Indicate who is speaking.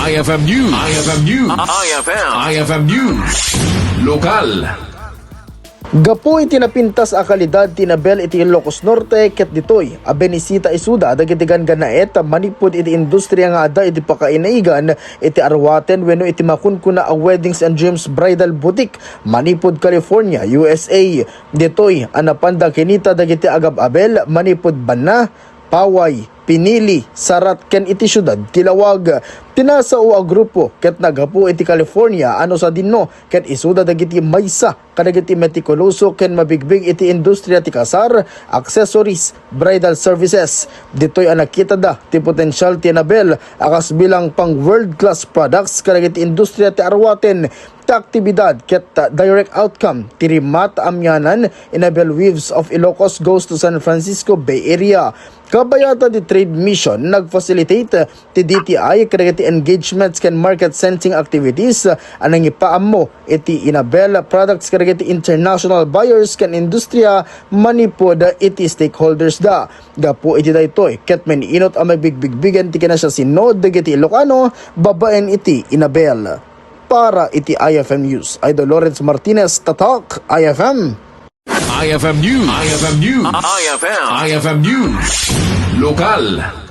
Speaker 1: IFM News. IFM News. IFM News. Lokal.
Speaker 2: Gapo iti napintas a kalidad ti Abel iti Ilocos Norte ket Ditoy a Binisita isuda dagiti Gangannaet Manipud iti industriya nga ada iti pakainaigan iti arwaten wenno iti makunkuna a Weddings and Dreams Bridal Boutique Manipud, California, USA. Ditoy a napanda kinita dagiti Agab Abel Manipud banna paway pinili sarat ken iti syudad Tilawag. Tinasao a grupo ket naghapo iti California ano sa dinno ket isuda dagiti maysa kadagiti metikuloso ken mabigbig iti industriya ti kasar, accessories, bridal services. Ditoy ang nakita da ti potensyal ti Abel akas bilang pang world class products kadagiti industriya ti arwaten ti aktibidad ket direct outcome ti rimat amyanan in Abel Weaves of Ilocos goes to San Francisco Bay Area. Kabayata di trade mission nag-facilitate ti DTI kadagiti engagements ken market sensing activities anang ipaammo iti Abel products kadagiti international buyers ken industriya Manipud iti stakeholders da. Gapo iti daytoy ket meninot ang magbigbigan ti kinasya sinod dagiti Ilocano babaen iti Abel. Para iti IFM News, Idol Lawrence Martinez, Tatak, IFM.
Speaker 1: IFM News. IFM News. IFM News. Lokal.